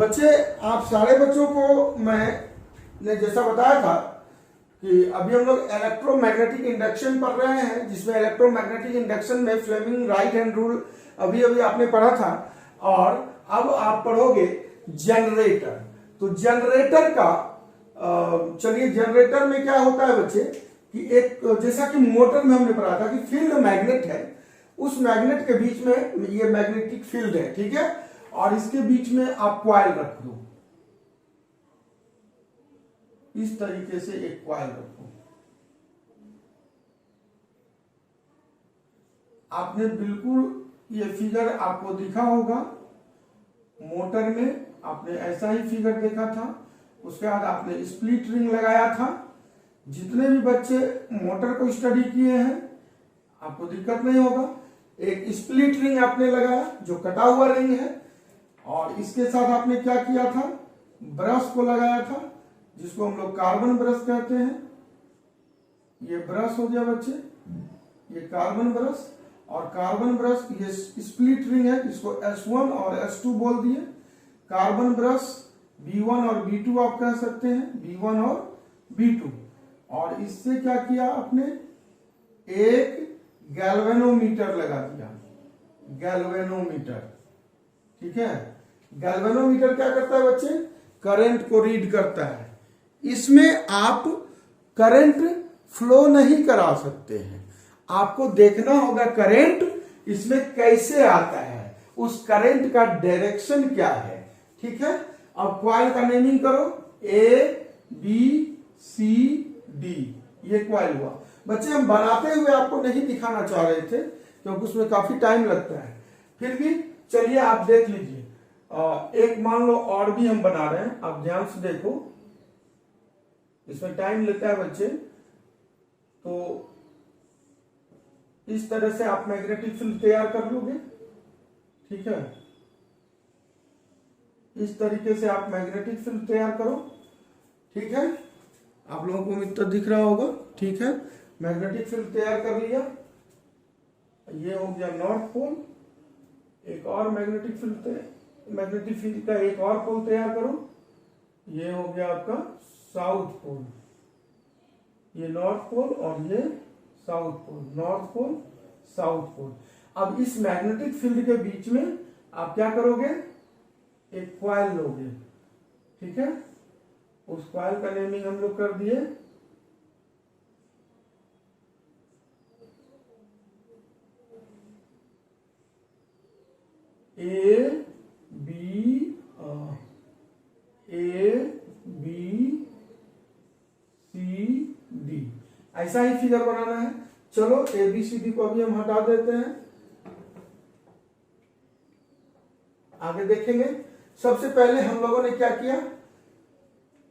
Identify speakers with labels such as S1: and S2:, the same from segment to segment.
S1: बच्चे, आप सारे बच्चों को मैंने जैसा बताया था कि अभी हम लोग इलेक्ट्रोमैग्नेटिक इंडक्शन पढ़ रहे हैं, जिसमें इलेक्ट्रोमैग्नेटिक इंडक्शन में फ्लेमिंग राइट हैंड रूल अभी अभी आपने पढ़ा था। और अब आप पढ़ोगे जनरेटर। तो जनरेटर का चलिए, जनरेटर में क्या होता है बच्चे कि एक, जैसा कि मोटर में हमने पढ़ा था कि फील्ड मैग्नेट है, उस मैग्नेट के बीच में ये मैग्नेटिक फील्ड है, ठीक है, और इसके बीच में आप कॉइल रख दो, इस तरीके से एक कॉइल रखो। आपने बिल्कुल ये फिगर आपको दिखा होगा, मोटर में आपने ऐसा ही फिगर देखा था। उसके बाद आपने स्प्लिट रिंग लगाया था। जितने भी बच्चे मोटर को स्टडी किए हैं आपको दिक्कत नहीं होगा। एक स्प्लिट रिंग आपने लगाया जो कटा हुआ रिंग है, और इसके साथ आपने क्या किया था, ब्रश को लगाया था, जिसको हम लोग कार्बन ब्रश कहते हैं। ये ब्रश हो गया बच्चे, ये कार्बन ब्रश, और कार्बन ब्रश ये स्प्लिट रिंग है, इसको S1 और S2 बोल दिए। कार्बन ब्रश B1 और B2 आप कह सकते हैं, B1 और B2। और इससे क्या किया आपने, एक गैल्वेनोमीटर लगा दिया, गैल्वेनोमीटर, ठीक है। गैल्वेनोमीटर क्या करता है बच्चे, करंट को रीड करता है। इसमें आप करंट फ्लो नहीं करा सकते हैं, आपको देखना होगा करंट इसमें कैसे आता है, उस करंट का डायरेक्शन क्या है, ठीक है। अब कॉइल का नेमिंग करो, ABCD, ये कॉइल हुआ। बच्चे हम बनाते हुए आपको नहीं दिखाना चाह रहे थे क्योंकि उसमें काफी टाइम लगता है, फिर भी चलिए आप देख लीजिए। एक मान लो और भी हम बना रहे हैं, आप ध्यान से देखो, इसमें टाइम लेता है बच्चे। तो इस तरह से आप मैग्नेटिक फील्ड तैयार कर लोगे, ठीक है। इस तरीके से आप मैग्नेटिक फील्ड तैयार करो, ठीक है। आप लोगों को मित्र दिख रहा होगा, ठीक है। मैग्नेटिक फील्ड तैयार कर लिया, ये हो गया नॉर्थ पोल। एक और मैग्नेटिक फील्ड का एक और पोल तैयार करो, ये हो गया आपका साउथ पोल। ये नॉर्थ पोल और ये south pole, north pole south pole. अब इस मैग्नेटिक फील्ड के बीच में आप क्या करोगे, एक कॉइल लोगे, ठीक है। उस कॉइल का नेमिंग हम लोग कर दिए ABCD, ऐसा ही फिगर बनाना है। चलो ABCD को अभी हम हटा देते हैं, आगे देखेंगे। सबसे पहले हम लोगों ने क्या किया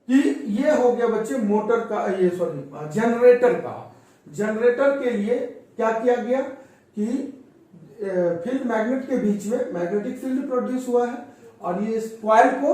S1: कि ये हो गया बच्चे मोटर का, ये सॉरी जनरेटर का। जनरेटर के लिए क्या किया गया कि फील्ड मैग्नेट के बीच में मैग्नेटिक फील्ड प्रोड्यूस हुआ है, और ये इस कॉइल को,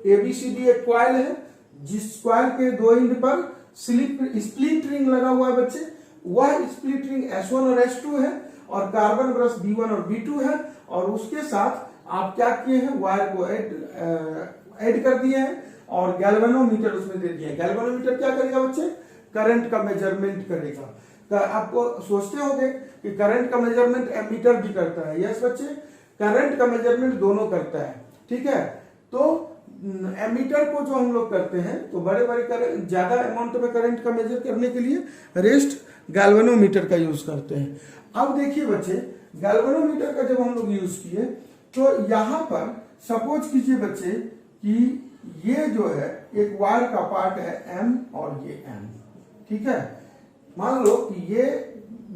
S1: ABCD एक कॉइल है, जिस कॉइल के दो एंड पर स्प्लिट रिंग लगा हुआ है बच्चे। वह स्प्लिट रिंग S1 और S2 है, और कार्बन ब्रश B1 और B2 है, और उसके साथ आप क्या किए हैं, वायर को ऐड कर दिए हैं, और गैल्वेनोमीटर उसमें दे दिया है। गैल्वेनोमीटर क्या करेगा बच्चे, करंट का मेजरमेंट करेगा। आपको सोचते होंगे कि करंट का मेजरमेंट एमीटर भी करता है। यस बच्चे, करंट का मेजरमेंट दोनों करता है, ठीक है। तो एमीटर को जो हम लोग करते हैं, तो बड़े बड़े ज्यादा अमाउंट में करंट का मेजर करने के लिए रेस्ट गैल्वेनोमीटर का यूज करते हैं। अब देखिए बच्चे, गैल्वेनोमीटर का जब हम लोग यूज किए, तो यहां पर सपोज कीजिए बच्चे कि ये जो है एक वायर का पार्ट है M और ये M, ठीक है। मान लो कि ये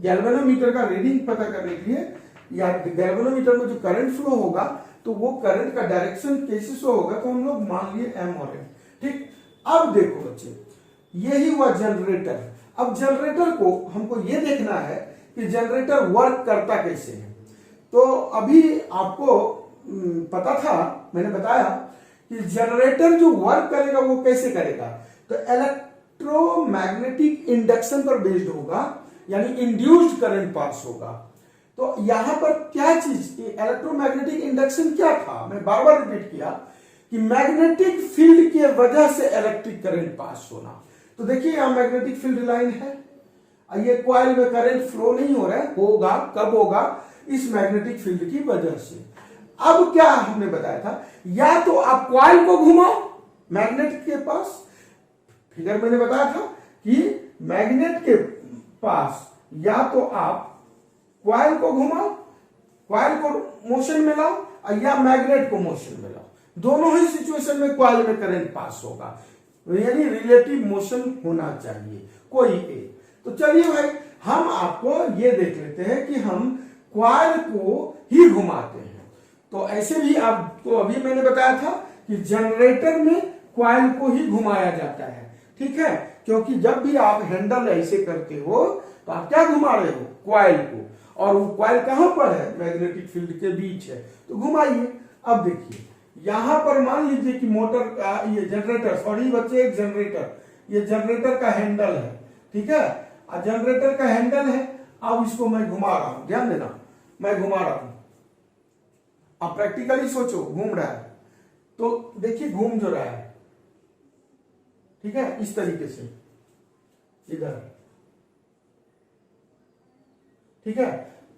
S1: गैल्वेनोमीटर का रीडिंग पता करने के लिए, या गैल्वेनोमीटर में जो करंट फ्लो होगा, तो वो करंट का डायरेक्शन कैसे शो होगा, तो हम लोग मान लिए M और M, ठीक। अब देखो बच्चे, यही हुआ जनरेटर। अब जनरेटर को हमको ये देखना है कि जनरेटर वर्क करता कैसे है। तो अभी आपको पता था, मैंने बताया कि जनरेटर जो वर्क करेगा वो कैसे करेगा, तो इलेक्ट्रोमैग्नेटिक इंडक्शन पर बेस्ड होगा, यानी इंड्यूस्ड करंट पास होगा। तो यहां पर क्या चीज, इलेक्ट्रोमैग्नेटिक इंडक्शन क्या था, मैं बार बार रिपीट किया कि मैग्नेटिक फील्ड की वजह से इलेक्ट्रिक करंट पास होना। तो देखिए यहां मैग्नेटिक फील्ड लाइन है, ये कॉइल में करंट फ्लो नहीं हो रहा है, होगा कब होगा, इस मैग्नेटिक फील्ड की वजह से। अब क्या हमने बताया था, या तो आप कॉइल को घुमाओ मैग्नेट के पास, फिगर मैंने बताया था कि मैग्नेट के पास या तो आप कॉइल को घुमाओ, कॉइल को मोशन में लाओ या मैग्नेट को मोशन में लाओ, दोनों ही सिचुएशन में कॉइल में करंट पास होगा, यानी रिलेटिव मोशन होना चाहिए कोई एक। तो चलिए भाई हम आपको ये देख लेते हैं कि हम कॉइल को ही घुमाते हैं। तो ऐसे भी आपको अभी मैंने बताया था कि जनरेटर में कॉइल को ही घुमाया जाता है, ठीक है, क्योंकि जब भी आप हैंडल ऐसे करते हो तो आप क्या घुमा रहे हो, कॉइल को, और वो कॉइल कहां पर है, मैग्नेटिक फील्ड के बीच है, तो घुमाइए। अब देखिए यहां पर मान लीजिए कि मोटर का ये जनरेटर, सॉरी बच्चे एक जनरेटर, ये जनरेटर का हैंडल है, ठीक है, जनरेटर का हैंडल है। अब इसको मैं घुमा रहा हूं, ध्यान देना, मैं घुमा रहा हूं, अब प्रैक्टिकली सोचो, घूम रहा है, तो देखिए घूम जो रहा है, ठीक है, इस तरीके से इधर, ठीक है,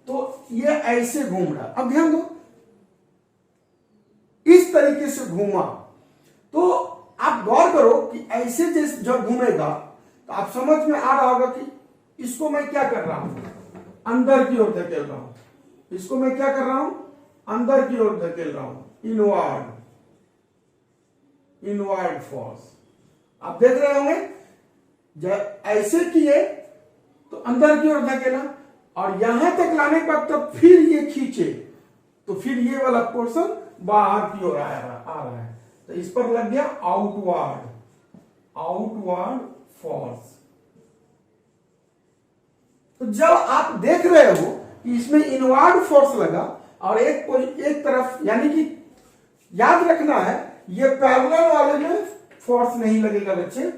S1: तो ये ऐसे घूम रहा है। अब ध्यान दो, इस तरीके से घूमा, तो आप गौर करो कि ऐसे जैसे जब घूमेगा तो आप समझ में आ रहा होगा कि इसको मैं क्या कर रहा हूं, अंदर की ओर धकेल रहा हूं, इसको मैं क्या कर रहा हूं, अंदर की ओर धकेल रहा हूं, इनवर्ड, इनवर्ड फोर्स। आप देख रहे होंगे जब ऐसे किए तो अंदर की ओर धकेला, और यहां तक लाने के बाद तब फिर ये खींचे तो फिर ये वाला पोर्शन बाहर की ओर आ रहा है, तो इस पर लग गया आउटवर्ड, आउटवर्ड फोर्स। तो जब आप देख रहे हो कि इसमें इनवर्ड फोर्स लगा और एक तरफ, यानी कि याद रखना है ये पैरेलल वाले में फोर्स नहीं लगेगा बच्चे,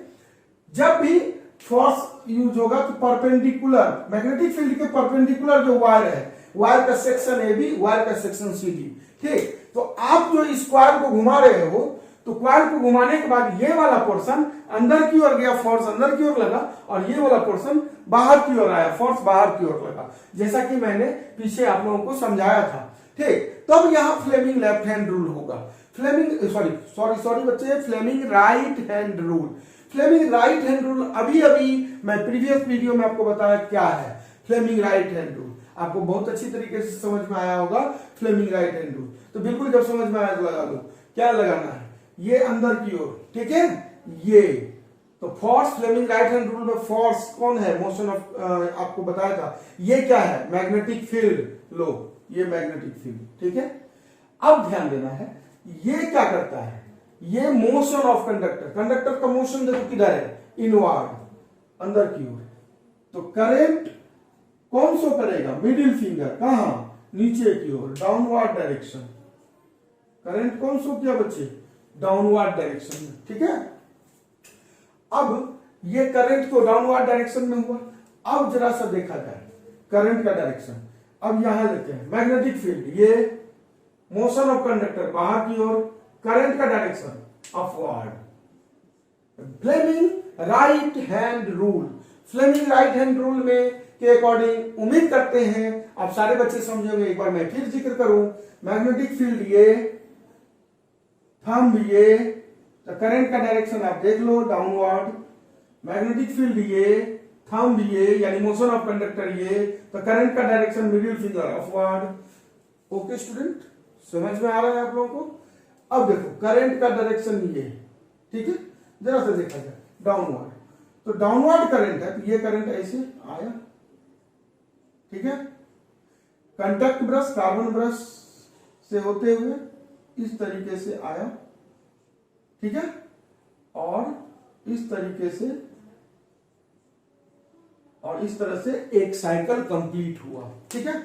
S1: जब भी फोर्स यूज होगा तो परपेंडिकुलर, मैग्नेटिक फील्ड के परपेंडिकुलर जो वायर है, वायर का सेक्शन ए बी, वायर का सेक्शन सी डी, ठीक। तो आप जो इस कॉइल को घुमा रहे हो, तो कॉइल को घुमाने के बाद ये वाला पोर्शन अंदर की ओर गया, फोर्स अंदर की ओर लगा, और ये वाला पोर्शन बाहर की ओर आया, फोर्स बाहर की ओर लगा, जैसा कि मैंने पीछे आप लोगों को समझाया था, ठीक। तब यहां फ्लेमिंग लेफ्ट हैंड रूल होगा, फ्लेमिंग सॉरी बच्चे, Fleming right hand rule, Fleming right hand rule अभी मैं प्रीवियस वीडियो में आपको बताया क्या है फ्लेमिंग राइट हैंड रूल, आपको बहुत अच्छी तरीके से समझ में आया होगा फ्लेमिंग राइट हैंड रूल। तो बिल्कुल जब समझ में आया तो लगा दो, क्या लगाना है, ये अंदर की ओर, ठीक है, ये तो force, Fleming right hand rule में फोर्स कौन है, मोशन ऑफ, आपको बताया था, ये क्या है, मैग्नेटिक फील्ड, लो ये मैग्नेटिक फील्ड, ठीक है। अब ध्यान देना है, ये क्या करता है, ये मोशन ऑफ कंडक्टर, कंडक्टर का मोशन देखो किधर है, इनवर्ड, अंदर की ओर, तो करंट कौन सो करेगा, मिडिल फिंगर कहां, नीचे की ओर, डाउनवर्ड डायरेक्शन, करंट कौन सो किया बच्चे, डाउनवर्ड डायरेक्शन में, ठीक है। अब ये करंट तो डाउनवर्ड डायरेक्शन में हुआ, अब जरा सा देखा जाए करंट का डायरेक्शन, अब यहां लेते हैं मैग्नेटिक फील्ड, ये मोशन ऑफ कंडक्टर बाहर की ओर, करंट का direction upward, Fleming right hand rule, Fleming right hand rule में के अकॉर्डिंग उम्मीद करते हैं आप सारे बच्चे समझेंगे। एक बार मैं फिर जिक्र करूं, मैग्नेटिक फील्ड ये, थंब ये, तो करंट का डायरेक्शन आप देख लो डाउनवर्ड, मैग्नेटिक फील्ड ये, थंब ये यानी मोशन ऑफ कंडक्टर ये, तो करंट का direction middle finger upward. Okay student, समझ में आ रहा है आप लोगों को। अब देखो करंट का डायरेक्शन ये, ठीक है, जरा सा देखा जाए डाउनवर्ड, तो डाउनवर्ड करंट है, तो ये करंट ऐसे आया, ठीक है, कंडक्ट ब्रश, कार्बन ब्रश से होते हुए इस तरीके से आया, ठीक है, और इस तरीके से, और इस तरह से एक साइकिल कंप्लीट हुआ, ठीक है।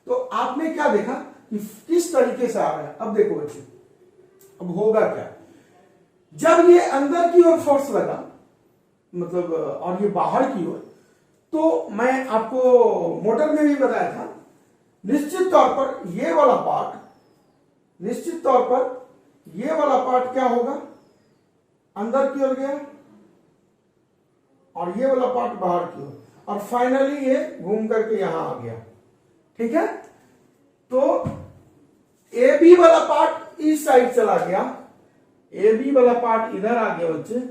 S1: तो आपने क्या देखा कि किस तरीके से आ रहा है। अब देखो बच्चे, अब होगा क्या, जब ये अंदर की ओर फोर्स लगा, मतलब और ये बाहर की ओर, तो मैं आपको मोटर में भी बताया था, निश्चित तौर पर ये वाला पार्ट, निश्चित तौर पर ये वाला पार्ट क्या होगा, अंदर की ओर गया, और ये वाला पार्ट बाहर की ओर, और फाइनली ये घूम करके यहां आ गया। ठीक है, तो ए बी वाला पार्ट इस साइड चला गया, ए बी वाला पार्ट इधर आ गया बच्चे,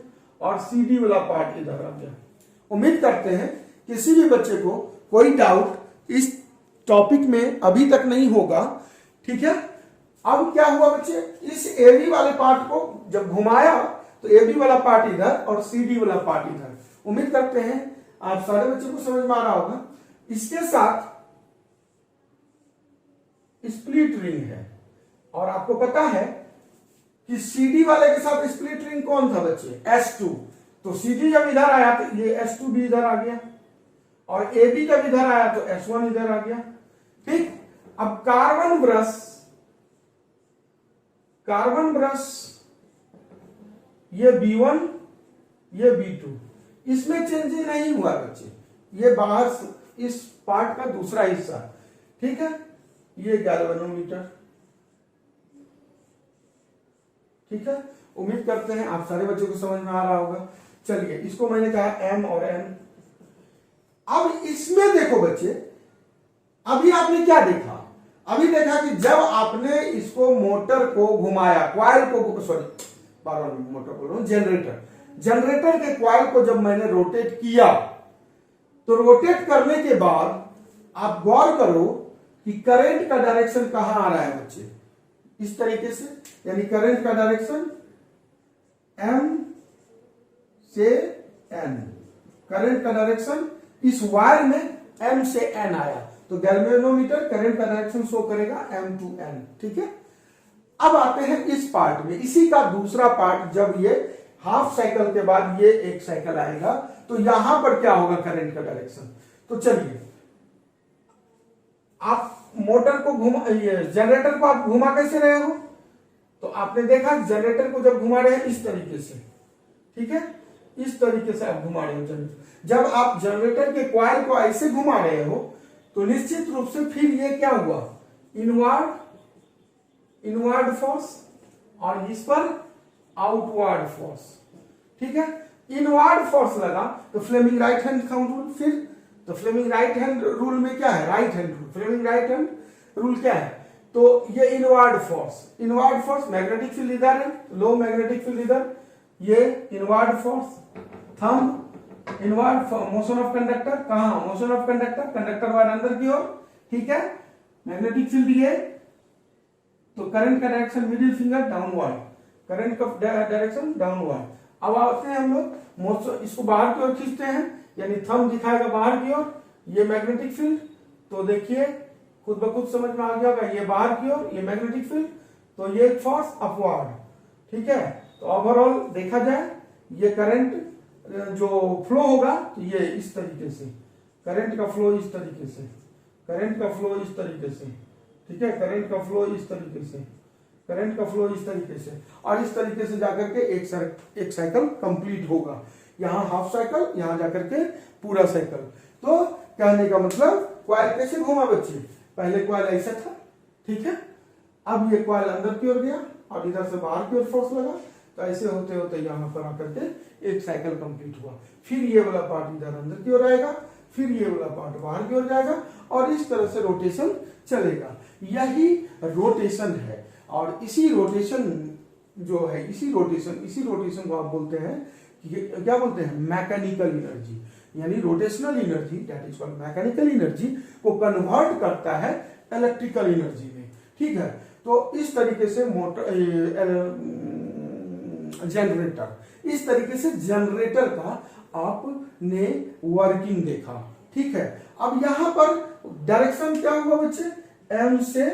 S1: और सी डी वाला पार्ट इधर आ गया। उम्मीद करते हैं किसी भी बच्चे को कोई डाउट इस टॉपिक में अभी तक नहीं होगा। ठीक है, अब क्या हुआ बच्चे, इस ए बी वाले पार्ट को जब घुमाया तो ए बी वाला पार्ट इधर और सी डी वाला पार्ट इधर। उम्मीद करते हैं आप सारे बच्चों को समझ में आ रहा होगा। इसके साथ स्प्लिट रिंग है, और आपको पता है कि सीडी वाले के साथ स्प्लिट रिंग कौन था बच्चे, S2। तो सीडी जब इधर आया तो ये S2 भी इधर आ गया, और AB जब इधर आया तो S1 इधर आ गया। ठीक, अब कार्बन ब्रश ये B1 ये B2, इसमें चेंजिंग नहीं हुआ बच्चे, ये बाहर इस पार्ट का दूसरा हिस्सा। ठीक है, ये गैल्वेनोमीटर। ठीक है, उम्मीद करते हैं आप सारे बच्चों को समझ में आ रहा होगा। चलिए, इसको मैंने कहा M और N। अब इसमें देखो बच्चे, अभी आपने क्या देखा, अभी देखा कि जब आपने इसको मोटर को घुमाया, कॉइल को, सॉरी बार बार मोटर बोल रहा हूं, जनरेटर के कॉइल को जब मैंने रोटेट किया, तो रोटेट करने के बाद आप गौर करो कि करंट का डायरेक्शन कहां आ रहा है बच्चे, इस तरीके से, यानी करंट का डायरेक्शन M से N, करंट का डायरेक्शन इस वायर में M से N आया, तो गैल्वेनोमीटर करंट का डायरेक्शन शो करेगा M to N। ठीक है, अब आते हैं इस पार्ट में, इसी का दूसरा पार्ट, जब ये हाफ साइकिल के बाद ये एक साइकिल आएगा तो यहां पर क्या होगा, करंट का डायरेक्शन। तो चलिए, आप मोटर को जनरेटर को आप घुमा कैसे रहे हो, तो आपने देखा जनरेटर को जब घुमा रहे हैं इस तरीके से। ठीक है, इस तरीके से आप घुमा रहे हो जनरेटर। जब आप जनरेटर के कॉइल को ऐसे घुमा रहे हो तो निश्चित रूप से फिर ये क्या हुआ, इनवर्ड फोर्स, और इस पर आउटवर्ड फोर्स। ठीक है, इनवर्ड फोर्स लगा तो फ्लेमिंग राइट हैंड रूल, फिर तो फ्लेमिंग राइट हैंड रूल में क्या है, right hand rule, Fleming right hand rule क्या है, तो ये इनवर्ड फोर्स मैग्नेटिक फील्ड इधर है, लो मैग्नेटिक फील्ड इधर, ये inward force, thumb inward motion of conductor, कहां मोशन ऑफ कंडक्टर वायर अंदर की ओर। ठीक है, मैग्नेटिक फील्ड ये, तो करंट का direction middle finger downward, current का डायरेक्शन डाउनवर्ड। अब आते हैं हम लोग, इसको बाहर की ओर खींचते हैं, यानी थंब दिखाएगा बाहर की ओर, ये मैग्नेटिक फील्ड, तो देखिए खुद ब खुद समझ में आ गया होगा, ये बाहर की ओर, ये मैग्नेटिक फील्ड, तो ये फोर्स अपवर्ड। ठीक है, तो ओवरऑल देखा जाए, ये करंट जो फ्लो होगा तो ये इस तरीके से, करंट का फ्लो इस तरीके से, करंट का फ्लो इस तरीके से। ठीक है, करंट का फ्लो इस तरीके से, करंट का फ्लो इस तरीके से, और इस तरीके से जाकर के एक साइकिल कंप्लीट होगा, यहां हाफ साइकिल, यहां जाकर के पूरा साइकिल। तो कहने का मतलब, कॉइल कैसे घूमा बच्चे, पहले कॉइल ऐसा था। ठीक है, अब ये कॉइल अंदर की ओर गया और इधर से बाहर की ओर फोर्स लगा, तो ऐसे होते होते यहां पर आकर के एक साइकिल कंप्लीट हुआ। फिर ये वाला पार्ट इधर अंदर की ओर आएगा, फिर ये वाला पार्ट बाहर की ओर जाएगा, और इस तरह से रोटेशन चलेगा। यही रोटेशन है, और इसी रोटेशन जो है, इसी रोटेशन को आप बोलते हैं, क्या बोलते हैं, मैकेनिकल एनर्जी, यानी rotational energy, that is called mechanical energy, को कन्वर्ट करता है इलेक्ट्रिकल एनर्जी में। ठीक है, तो इस तरीके से जनरेटर, इस तरीके से जनरेटर का आपने वर्किंग देखा। ठीक है, अब यहां पर डायरेक्शन क्या हुआ बच्चे, M से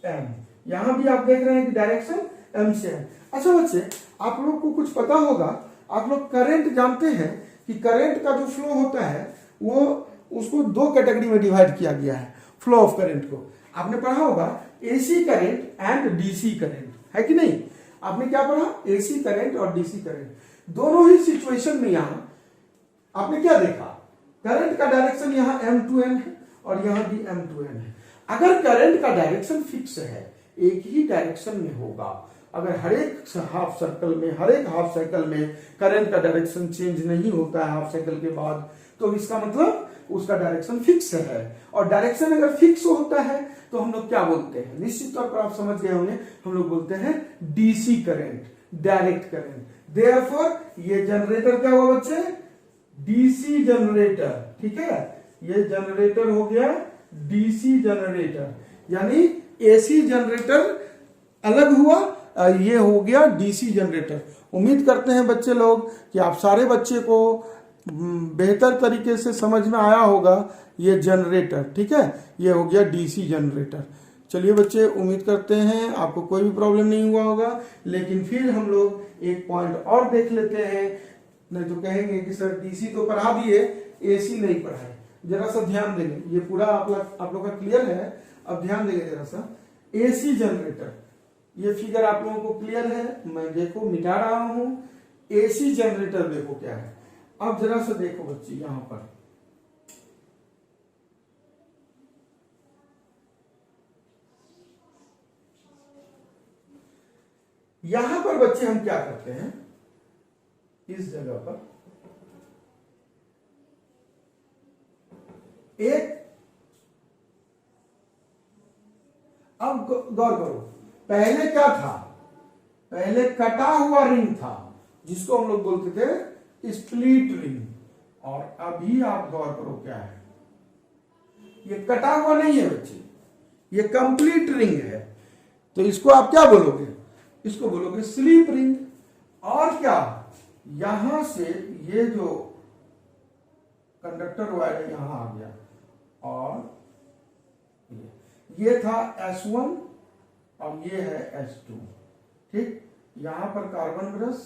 S1: M, यहां भी आप देख रहे हैं कि डायरेक्शन M से M। अच्छा बच्चे, आप लोग को कुछ पता होगा, आप लोग करंट जानते हैं कि करंट का जो फ्लो होता है वो उसको दो कैटेगरी में डिवाइड किया गया है, फ्लो ऑफ करंट को। आपने पढ़ा होगा AC current and DC current, है कि नहीं, आपने क्या पढ़ा, AC करंट और DC करंट। दोनों ही सिचुएशन में यहां आपने क्या देखा, करंट का डायरेक्शन यहां M to N है और यहां भी M to N है। अगर करंट का डायरेक्शन फिक्स है, एक ही डायरेक्शन में होगा, अगर हर एक हाफ सर्कल में, हर एक हाफ साइकिल में करंट का डायरेक्शन चेंज नहीं होता है हाफ साइकिल के बाद, तो इसका मतलब उसका डायरेक्शन फिक्स है। और डायरेक्शन अगर फिक्स होता है तो हम लोग क्या बोलते हैं, निश्चित तौर पर आप समझ गए होंगे, हम लोग बोलते हैं DC current, direct current. Therefore ये जनरेटर क्या हुआ बच्चे, डीसी जनरेटर, ठीक है, ये जनरेटर हो गया डीसी जनरेटर, यानी एसी जनरेटर अलग हुआ, ये हो गया डीसी जनरेटर। उम्मीद करते हैं बच्चे लोग कि आप सारे बच्चे को बेहतर तरीके से समझ में आया होगा ये जनरेटर, ठीक है, ये हो गया डीसी जनरेटर। चलिए बच्चे, उम्मीद करते हैं आपको कोई भी प्रॉब्लम नहीं हुआ होगा, लेकिन फिर हम लोग एक पॉइंट और देख लेते हैं, नहीं तो कहेंगे कि सर डीसी तो पढ़ा दिए, एसी नहीं पढ़ाए। जरा सा ध्यान देंगे, ये पूरा आप लोग का क्लियर है, अब ध्यान देंगे जरा सा। एसी जनरेटर, ये फिगर आप लोगों को क्लियर है, मैं देखो मिटा रहा हूं। एसी जनरेटर देखो क्या है, अब जरा सा देखो बच्चे, यहां पर बच्चे हम क्या करते हैं, इस जगह पर एक, अब गौर करो, पहले क्या था, पहले कटा हुआ रिंग था जिसको हम लोग बोलते थे स्प्लिट रिंग, और अभी आप गौर करो क्या है, ये कटा हुआ नहीं है बच्चे, ये कंप्लीट रिंग है। तो इसको आप क्या बोलोगे, इसको बोलोगे स्लीप रिंग। और क्या, यहां से ये जो कंडक्टर वायर है यहां आ गया, और ये था S1 और ये है S2, ठीक, यहां पर कार्बन ब्रश,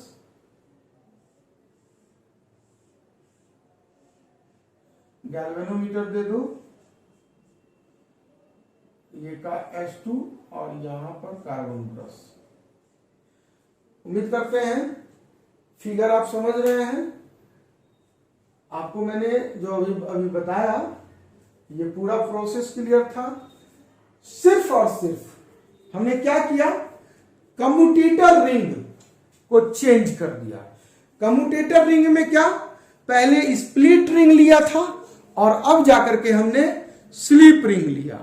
S1: गैल्वेनोमीटर दे दो, ये का S2 और यहां पर कार्बन ब्रश। उम्मीद करते हैं फिगर आप समझ रहे हैं। आपको मैंने जो अभी बताया, ये पूरा प्रोसेस क्लियर था। सिर्फ और सिर्फ हमने क्या किया, कम्यूटेटर रिंग को चेंज कर दिया। कम्यूटेटर रिंग में क्या, पहले स्प्लिट रिंग लिया था और अब जाकर के हमने स्लीप रिंग लिया।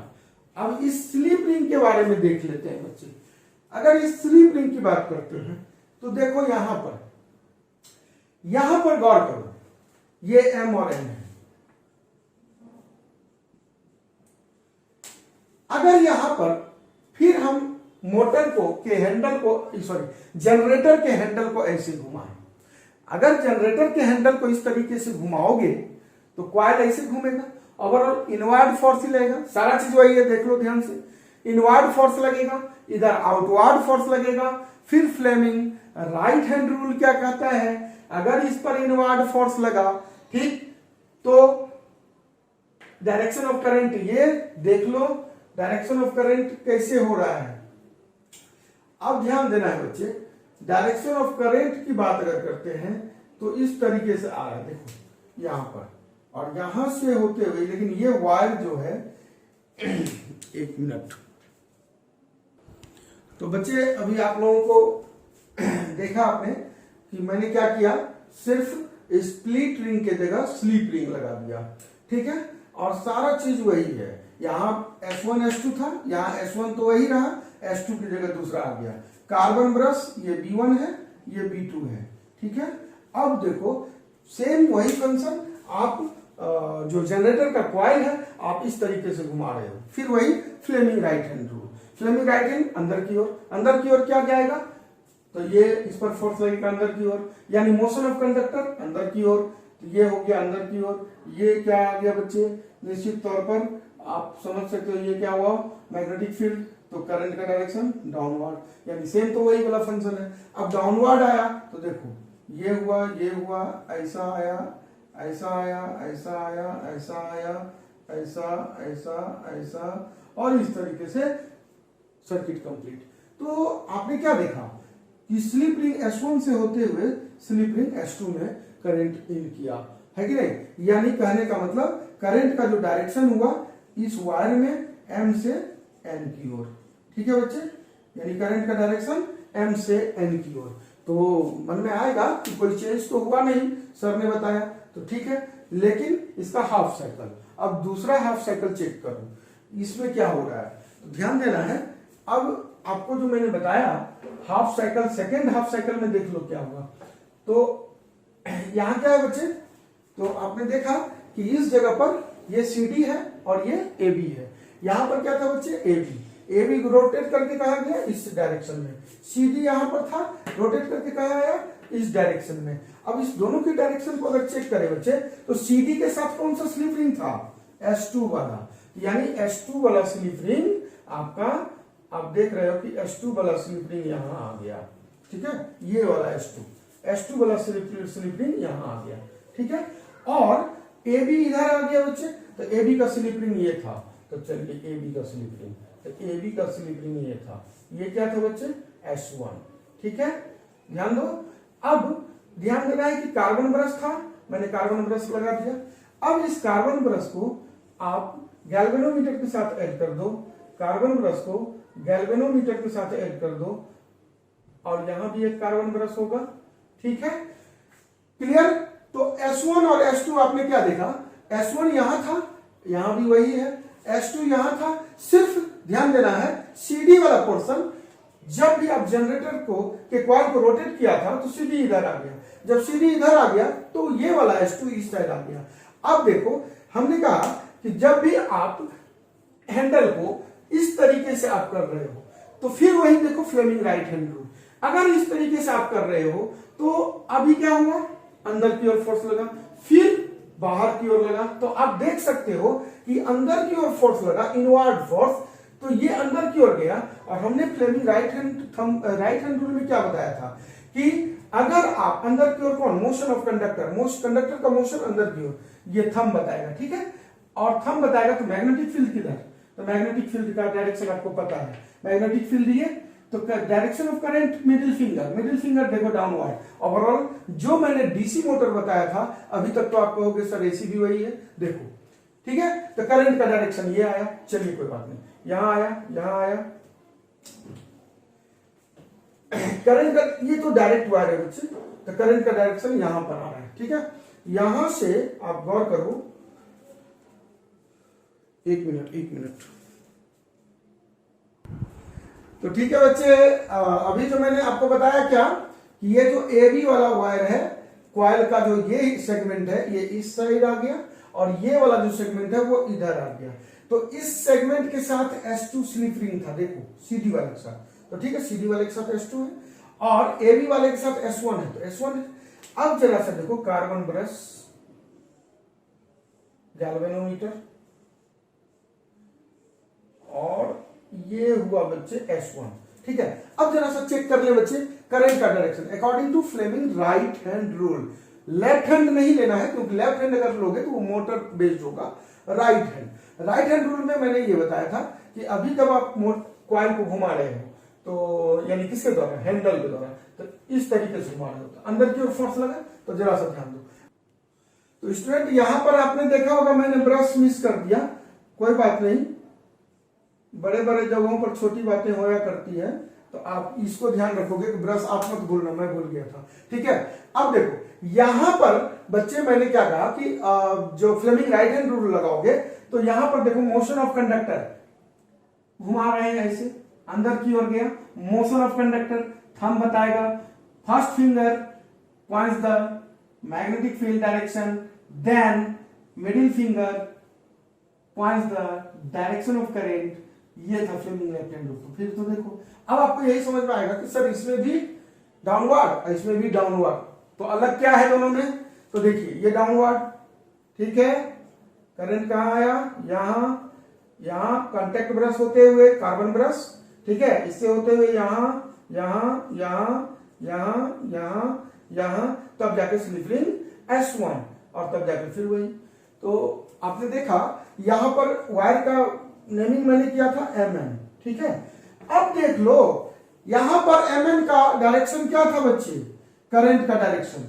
S1: अब इस स्लीप रिंग के बारे में देख लेते हैं बच्चे। अगर इस स्लीप रिंग की बात करते हैं तो देखो यहां पर गौर करो, ये M और N है। अगर यहां पर फिर हम मोटर के हैंडल को, सॉरी, जनरेटर के हैंडल को ऐसे घुमाएं, अगर जनरेटर के हैंडल को इस तरीके से घुमाओगे तो कॉइल ऐसे घूमेगा, ओवरऑल इनवर्ड फोर्स ही लगेगा, सारा चीज वही है, देख लो ध्यान से, इनवर्ड फोर्स लगेगा, इधर आउटवर्ड फोर्स लगेगा। फिर फ्लेमिंग राइट हैंड रूल क्या कहता है, अगर इस पर इनवर्ड फोर्स लगा, ठीक, तो डायरेक्शन ऑफ करंट, ये देख लो डायरेक्शन ऑफ करंट कैसे हो रहा है। अब ध्यान देना है बच्चे, डायरेक्शन ऑफ करंट की बात अगर करते हैं तो इस तरीके से आ रहा है, देखो यहां पर, और यहां से होते हुए, लेकिन ये वायर जो है एक मिनट, तो बच्चे अभी आप लोगों को देखा आपने कि मैंने क्या किया, सिर्फ स्प्लिट रिंग के जगह स्लीप रिंग लगा दिया, ठीक है, और सारा चीज वही है। यहां S1 S2 था, यहां S1 तो वही रहा, S2 की जगह दूसरा आ गया। कार्बन ब्रश ये B1 है, ये B2 है, ठीक है। अब देखो सेम वही फंक्शन, आप जो जनरेटर का कॉइल है आप इस तरीके से घुमा रहे हो, फिर वही Fleming right hand rule, Fleming right hand अंदर की ओर, अंदर की ओर क्या जाएगा, तो ये इस पर फोर्स लगेगा अंदर की ओर, यानी मोशन ऑफ कंडक्टर अंदर की ओर, तो ये हो गया अंदर की ओर। ये क्या आ गया बच्चे, निश्चित तौर पर आप समझ सकते हो ये क्या हुआ, मैग्नेटिक फील्ड, तो करंट का डायरेक्शन डाउनवर्ड, यानी सेम तो वही वाला फंक्शन है। अब डाउनवर्ड आया तो देखो ये हुआ, ऐसा आया, ऐसा आया, ऐसा आया, ऐसा आया, ऐसा ऐसा ऐसा, और इस तरीके से सर्किट कंप्लीट। तो आपने क्या देखा कि स्लिप रिंग S1 से होते हुए स्लिप रिंग S2 में करंट इन किया है कि नहीं, यानी कहने का मतलब करंट का जो डायरेक्शन हुआ इस वायर में M से N की ओर, ठीक है बच्चे, यानी करंट का डायरेक्शन M से N की ओर। तो मन में आएगा कि कोई चेंज तो हुआ नहीं, सर ने बताया तो ठीक है, लेकिन इसका हाफ साइकिल। अब दूसरा हाफ साइकिल चेक करो, इसमें क्या हो रहा है, तो ध्यान देना है। अब आपको जो मैंने बताया half cycle, second half cycle में देख लो क्या होगा। तो यहां क्या है बच्चे, तो आपने देखा कि इस जगह पर ये CD है और ये AB है। यहां पर क्या था बच्चे, AB रोटेट करके कहा गया इस डायरेक्शन में, CD यहां पर था, रोटेट करके कहा गया इस डायरेक्शन में। अब इस दोनों की डायरेक्शन को अगर चेक करें बच्चे, तो CD के साथ कौन सा स्लिप रिंग था, S2 वाला, यानी S2 वाला स्लिप रिंग आपका, आप देख रहे हो कि S2 वाला स्लिप रिंग यहां आ गया, ठीक है, ये वाला S2 वाला स्लिप रिंग यहां आ गया, ठीक है। और AB इधर आ गया बच्चे, तो AB का स्लिप रिंग ये था, तो चलिए AB का स्लिप रिंग, तो AB का स्लिप रिंग ये था, ये क्या था बच्चे, S1, ठीक है, ध्यान दो। अब ध्यान देना है कि कार्बन ब्रश था, मैंने कार्बन ब्रश लगा दिया। अब इस कार्बन ब्रश को आप गैल्वेनोमीटर के साथ ऐड कर दो, कार्बन ब्रश को गैल्वेनोमीटर के साथ ऐड कर दो, और यहां भी एक कार्बन ब्रश होगा, ठीक है, क्लियर। तो S1 और S2 आपने क्या देखा, S1 यहां था, यहां भी वही है, S2 यहां था, सिर्फ ध्यान देना है CD वाला पोर्शन, जब भी आप जनरेटर को के कॉइल को रोटेट किया था तो CD इधर आ गया, जब CD इधर आ गया तो ये वाला S2 इस साइड आ गया। अब देखो हमने कहा कि जब भी आप हैंडल को इस तरीके से आप कर रहे हो तो फिर वही देखो फ्लेमिंग राइट हैंड रूल, अगर इस तरीके से आप कर रहे हो तो अभी क्या हुआ, अंदर की ओर फोर्स लगा, फिर बाहर की ओर लगा, तो आप देख सकते हो कि अंदर की ओर फोर्स लगा, इनवर्ड फोर्स, तो ये अंदर की ओर गया। और हमने फ्लेमिंग राइट हैंड रूल में क्या बताया था कि अगर आप अंदर की ओर, कौन, मोशन ऑफ कंडक्टर का मोशन अंदर की ओर, ये थंब बताएगा, ठीक है, और थंब बताएगा तो मैग्नेटिक फील्ड किधर, तो मैग्नेटिक फील्ड का डायरेक्शन आपको पता है, मैग्नेटिक फील्ड ये, तो direction of current middle finger देखो डाउनवर्ड। ओवरऑल जो मैंने डीसी मोटर बताया था अभी तक, तो आप कहोगे सर एसी भी वही है, देखो, ठीक है, तो करंट का डायरेक्शन ये आया, चलिए कोई बात नहीं, यहां आया करंट का, ये तो डायरेक्ट वायर है बच्चे, तो करंट का डायरेक्शन यहां पर आ रहा है, ठीक है। यहां से आप गौर करो, एक मिनट, तो ठीक है बच्चे, अभी जो मैंने आपको बताया क्या कि ये जो AB वाला वायर है, कॉइल का जो ये सेगमेंट है, ये इस साइड आ गया, और ये वाला जो सेगमेंट है वो इधर आ गया। तो इस सेगमेंट के साथ S2 स्लिप रिंग था, देखो CD वाले के साथ, तो ठीक है, CD वाले के साथ S2 है, और AB वाले के साथ S1 है, तो S1 है। अब जरा सा देखो, कार्बन ब्रश, गैल्वेनोमीटर, और ये हुआ बच्चे S1, ठीक है। अब जरा सा चेक कर ले बच्चे करंट का direction according to Fleming right hand rule. Left hand नहीं लेना है, क्योंकि लेफ्ट हैंड अगर लोगे तो वो मोटर बेस्ड होगा, राइट हैंड रूल में मैंने ये बताया था कि अभी जब आप कॉइल को घुमा रहे हो, तो यानी किसके द्वारा, हैंडल के द्वारा, तो इस तरीके से घुमा रहे हो, तो अंदर की ओर फोर्स लगा, तो जरा सा ध्यान दो। तो स्टूडेंट यहां पर आपने देखा होगा मैंने ब्रश मिस कर दिया, कोई बात नहीं, बड़े बड़े जगहों पर छोटी बातें होया करती है, तो आप इसको ध्यान रखोगे कि ब्रश आप मत भूलना, मैं भूल गया था, ठीक है। अब देखो यहां पर बच्चे मैंने क्या कहा कि जो फ्लेमिंग राइट हैंड रूल लगाओगे तो यहां पर देखो मोशन ऑफ कंडक्टर, घुमा रहे हैं ऐसे, अंदर की ओर गया, मोशन ऑफ कंडक्टर, थंब बताएगा, first finger points the magnetic field direction, then middle finger points the direction of current, ये था फ्लेमिंग लेफ्ट हैंड रूल। तो फिर तो देखो अब आपको यही समझ में आएगा कि सर इसमें भी डाउनवर्ड, इसमें भी डाउनवर्ड, तो अलग क्या है दोनों में, तो देखिए ये डाउनवर्ड, ठीक है, करंट कहां आया, यहां कांटेक्ट ब्रश होते हुए कार्बन ब्रश, ठीक है, इससे होते हुए यहां, तब जाके स्लिप रिंग S1, और तब जाके फिर वही। तो आपने देखा यहां पर वायर का नेमिंग मैंने किया था MM, ठीक है। अब देख लो यहां पर MM का डायरेक्शन क्या था बच्चे, करंट का डायरेक्शन,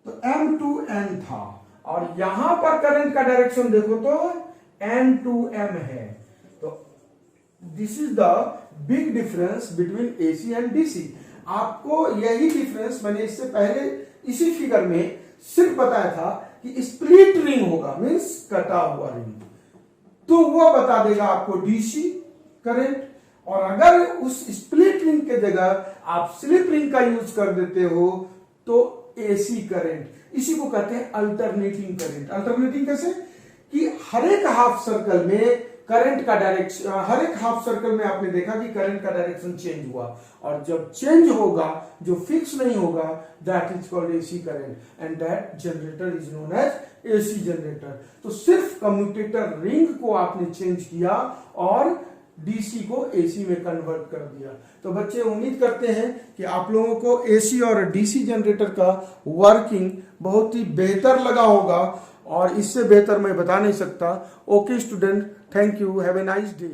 S1: तो M to N था, और यहां पर करंट का डायरेक्शन देखो तो N to M है। तो this is the big difference between AC and DC। आपको यही डिफरेंस मैंने इससे पहले इसी फिगर में सिर्फ बताया था कि स्प्लिट रिंग होगा, मींस कटा हुआ रिंग, तो वह बता देगा आपको डीसी करंट। और अगर उस स्प्लिट रिंग के जगह आप स्लिप रिंग का यूज कर देते हो तो एसी करंट, इसी को कहते हैं अल्टरनेटिंग करंट। अल्टरनेटिंग कैसे कि हर एक हाफ सर्कल में करंट का डायरेक्शन, हर एक हाफ सर्कल में आपने देखा कि करंट का डायरेक्शन चेंज हुआ, और जब चेंज होगा जो फिक्स नहीं होगा that is called AC current and that generator is known as AC generator. तो सिर्फ कम्यूटेटर रिंग को आपने चेंज किया और डीसी को एसी में कन्वर्ट कर दिया। तो बच्चे उम्मीद करते हैं कि आप लोगों को एसी और डीसी जनरेटर का वर्किंग बहुत ही बेहतर लगा होगा, और इससे बेहतर मैं बता नहीं सकता। Okay student, thank you, have a nice day.